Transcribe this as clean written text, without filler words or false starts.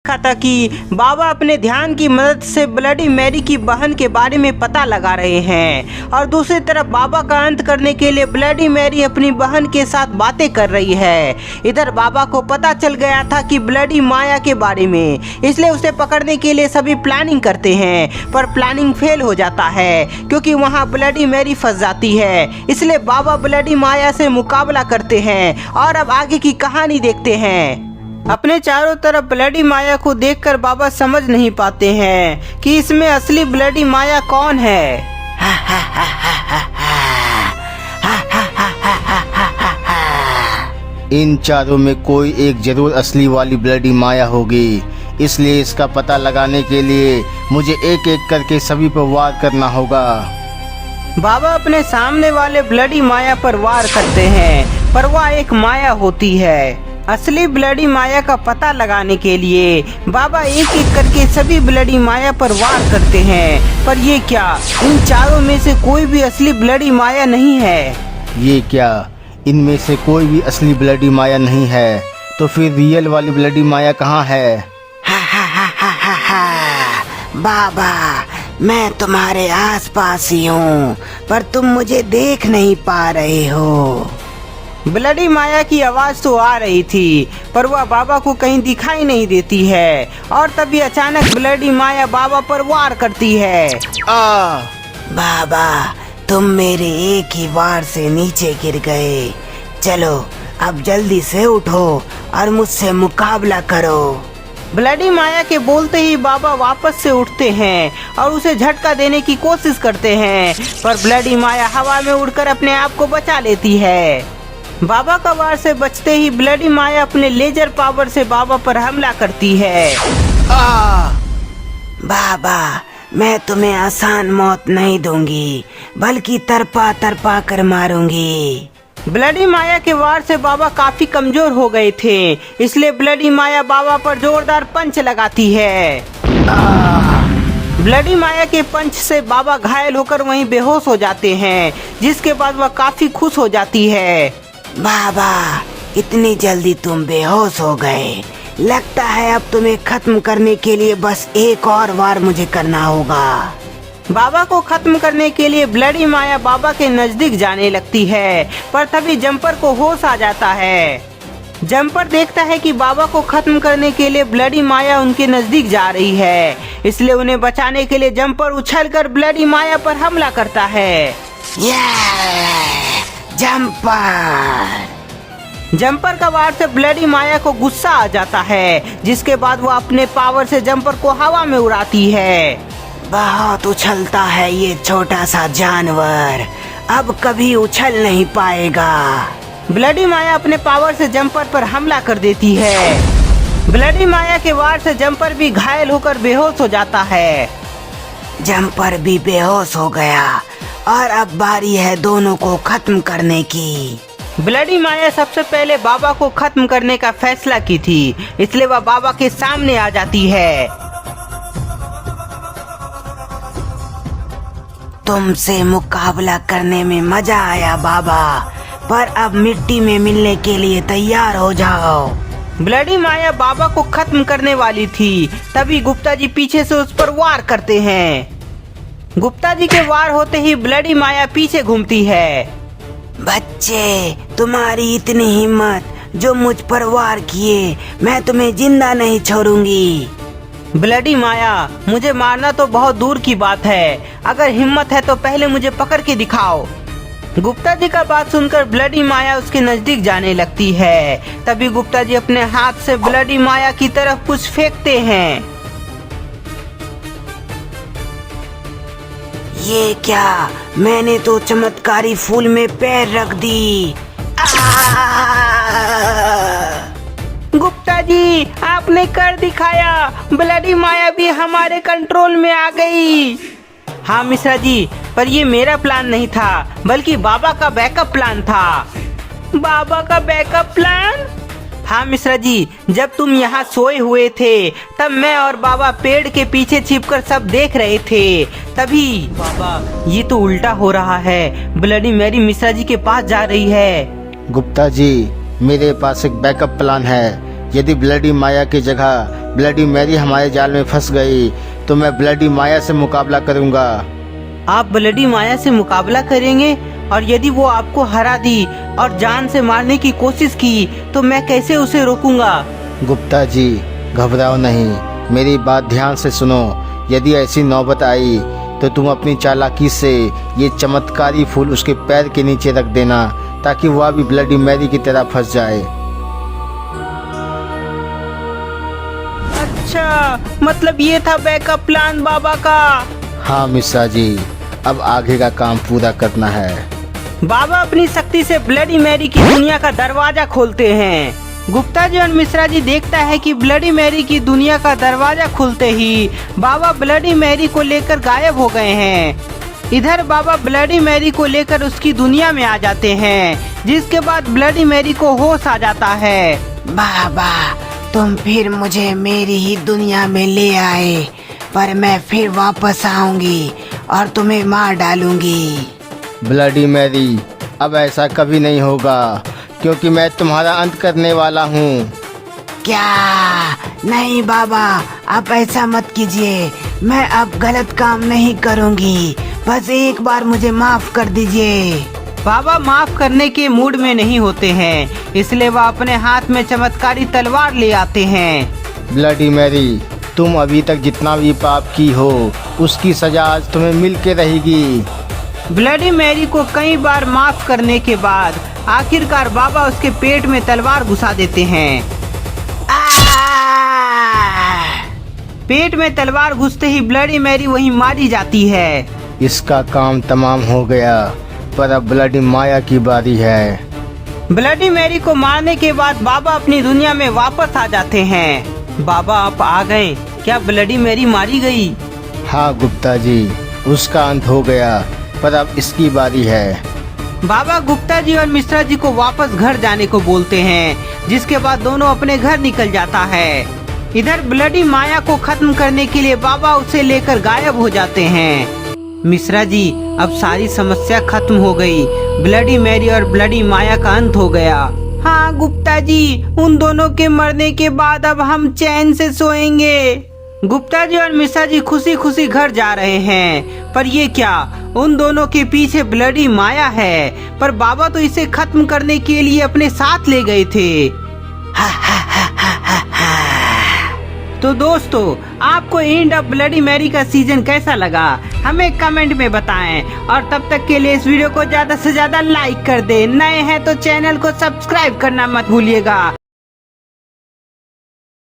देखा था कि बाबा अपने ध्यान की मदद से ब्लडी मैरी की बहन के बारे में पता लगा रहे हैं और दूसरी तरफ बाबा का अंत करने के लिए ब्लडी मैरी अपनी बहन के साथ बातें कर रही है। इधर बाबा को पता चल गया था कि ब्लडी माया के बारे में, इसलिए उसे पकड़ने के लिए सभी प्लानिंग करते हैं, पर प्लानिंग फेल हो जाता है क्योंकि वहाँ ब्लडी मैरी फंस जाती है। इसलिए बाबा ब्लडी माया से मुकाबला करते हैं और अब आगे की कहानी देखते हैं। अपने चारों तरफ ब्लडी माया को देखकर बाबा समझ नहीं पाते हैं कि इसमें असली ब्लडी माया कौन है। इन चारों में कोई एक जरूर असली वाली ब्लडी माया होगी, इसलिए इसका पता लगाने के लिए मुझे एक एक करके सभी पर वार करना होगा। बाबा अपने सामने वाले ब्लडी माया पर वार करते हैं, पर वह एक माया होती है। असली ब्लडी माया का पता लगाने के लिए बाबा एक एक करके सभी ब्लडी माया पर वार करते हैं, पर ये क्या, इन चारों में से कोई भी असली ब्लडी माया नहीं है। ये क्या, इनमें से कोई भी असली ब्लडी माया नहीं है, तो फिर रियल वाली ब्लडी माया कहाँ है? बाबा, मैं तुम्हारे आसपास ही हूँ, पर तुम मुझे देख नहीं पा रहे हो। ब्लडी माया की आवाज तो आ रही थी, पर वह बाबा को कहीं दिखाई नहीं देती है और तभी अचानक ब्लडी माया बाबा पर वार करती है। बाबा, तुम मेरे एक ही वार से नीचे गिर गए। चलो अब जल्दी से उठो और मुझसे मुकाबला करो। ब्लडी माया के बोलते ही बाबा वापस से उठते हैं और उसे झटका देने की कोशिश करते हैं, पर ब्लडी माया हवा में उड़कर अपने आप को बचा लेती है। बाबा का वार से बचते ही ब्लडी माया अपने लेजर पावर से बाबा पर हमला करती है। बाबा, मैं तुम्हें आसान मौत नहीं दूंगी, बल्कि तरपा तरपा कर मारूंगी। ब्लडी माया के वार से बाबा काफी कमजोर हो गए थे, इसलिए ब्लडी माया बाबा पर जोरदार पंच लगाती है। ब्लडी माया के पंच से बाबा घायल होकर वहीं बेहोश हो जाते हैं, जिसके बाद वह काफी खुश हो जाती है। बाबा, इतनी जल्दी तुम बेहोश हो गए। लगता है अब तुम्हें खत्म करने के लिए बस एक और वार मुझे करना होगा। बाबा को खत्म करने के लिए ब्लडी माया बाबा के नजदीक जाने लगती है, पर तभी जंपर को होश आ जाता है। जंपर देखता है कि बाबा को खत्म करने के लिए ब्लडी माया उनके नजदीक जा रही है, इसलिए उन्हें बचाने के लिए जंपर उछलकर ब्लडी माया पर हमला करता है। जंपर का वार से ब्लडी माया को गुस्सा आ जाता है, जिसके बाद वो अपने पावर से जंपर को हवा में उड़ाती है। बहुत उछलता है ये छोटा सा जानवर, अब कभी उछल नहीं पाएगा। ब्लडी माया अपने पावर से जंपर पर हमला कर देती है। ब्लडी माया के वार से जंपर भी घायल होकर बेहोश हो जाता है। जंपर भी बेहोश हो गया और अब बारी है दोनों को खत्म करने की। ब्लडी माया सबसे पहले बाबा को खत्म करने का फैसला की थी, इसलिए वह बाबा के सामने आ जाती है। तुमसे मुकाबला करने में मजा आया बाबा, पर अब मिट्टी में मिलने के लिए तैयार हो जाओ। ब्लडी माया बाबा को खत्म करने वाली थी, तभी गुप्ता जी पीछे से उस पर वार करते हैं। गुप्ता जी के वार होते ही ब्लडी माया पीछे घूमती है। बच्चे, तुम्हारी इतनी हिम्मत, जो मुझ पर वार किए, मैं तुम्हें जिंदा नहीं छोड़ूंगी। ब्लडी माया, मुझे मारना तो बहुत दूर की बात है, अगर हिम्मत है तो पहले मुझे पकड़ के दिखाओ। गुप्ता जी का बात सुनकर ब्लडी माया उसके नजदीक जाने लगती है। तभी गुप्ता जी अपने हाथ से ब्लडी माया की तरफ कुछ फेंकते हैं। ये क्या, मैंने तो चमत्कारी फूल में पैर रख दी। गुप्ता जी, आपने कर दिखाया, ब्लडी माया भी हमारे कंट्रोल में आ गई। हाँ मिश्रा जी, पर ये मेरा प्लान नहीं था, बल्कि बाबा का बैकअप प्लान था। बाबा का बैकअप प्लान? हाँ मिश्रा जी, जब तुम यहाँ सोए हुए थे, तब मैं और बाबा पेड़ के पीछे छिपकर सब देख रहे थे। तभी बाबा, ये तो उल्टा हो रहा है, ब्लडी मैरी मिश्रा जी के पास जा रही है। गुप्ता जी, मेरे पास एक बैकअप प्लान है। यदि ब्लडी माया की जगह ब्लडी मैरी हमारे जाल में फंस गई तो मैं ब्लडी माया से मुकाबला करूंगा। आप ब्लडी माया से मुकाबला करेंगे? और यदि वो आपको हरा दी और जान से मारने की कोशिश की तो मैं कैसे उसे रोकूंगा? गुप्ता जी घबराओ नहीं, मेरी बात ध्यान से सुनो। यदि ऐसी नौबत आई तो तुम अपनी चालाकी से ये चमत्कारी फूल उसके पैर के नीचे रख देना ताकि वह भी ब्लडी मैरी की तरह फंस जाए। अच्छा, मतलब ये था बैकअप प्लान बाबा का। हाँ मिश्रा जी, अब आगे का काम पूरा करना है। बाबा अपनी शक्ति से ब्लडी मैरी की दुनिया का दरवाजा खोलते हैं। गुप्ता जी और मिश्रा जी देखता है कि ब्लडी मैरी की दुनिया का दरवाजा खुलते ही बाबा ब्लडी मैरी को लेकर गायब हो गए हैं। इधर बाबा ब्लडी मैरी को लेकर उसकी दुनिया में आ जाते हैं, जिसके बाद ब्लडी मैरी को होश आ जाता है। बाबा तुम फिर मुझे मेरी ही दुनिया में ले आए, पर मैं फिर वापस आऊंगी और तुम्हें मार डालूंगी। ब्लडी मैरी अब ऐसा कभी नहीं होगा क्योंकि मैं तुम्हारा अंत करने वाला हूँ। क्या? नहीं बाबा, आप ऐसा मत कीजिए। मैं अब गलत काम नहीं करूंगी, बस एक बार मुझे माफ कर दीजिए। बाबा माफ करने के मूड में नहीं होते हैं, इसलिए वह अपने हाथ में चमत्कारी तलवार ले आते हैं। ब्लडी मैरी तुम अभी तक जितना भी पाप की हो उसकी सजा आज तुम्हें मिल के रहेगी। ब्लडी मैरी को कई बार माफ करने के बाद आखिरकार बाबा उसके पेट में तलवार घुसा देते हैं। पेट में तलवार घुसते ही ब्लडी मैरी वहीं मारी जाती है। इसका काम तमाम हो गया, पर अब ब्लडी माया की बारी है। ब्लडी मैरी को मारने के बाद बाबा अपनी दुनिया में वापस आ जाते हैं। बाबा आप आ गए, क्या ब्लडी मैरी मारी गई? हाँ गुप्ता जी, उसका अंत हो गया, पर अब इसकी बारी है। बाबा गुप्ता जी और मिश्रा जी को वापस घर जाने को बोलते हैं, जिसके बाद दोनों अपने घर निकल जाता है। इधर ब्लडी माया को खत्म करने के लिए बाबा उसे लेकर गायब हो जाते हैं। मिश्रा जी अब सारी समस्या खत्म हो गई, ब्लडी मैरी और ब्लडी माया का अंत हो गया। हाँ गुप्ता जी, उन दोनों के मरने के बाद अब हम चैन से सोएंगे। गुप्ता जी और मिश्रा जी खुशी खुशी घर जा रहे हैं, पर ये क्या, उन दोनों के पीछे ब्लडी माया है, पर बाबा तो इसे खत्म करने के लिए अपने साथ ले गए थे। तो दोस्तों, आपको एंड ऑफ ब्लडी मैरी का सीजन कैसा लगा हमें कमेंट में बताएं, और तब तक के लिए इस वीडियो को ज्यादा से ज्यादा लाइक कर दें। नए हैं तो चैनल को सब्सक्राइब करना मत भूलिएगा।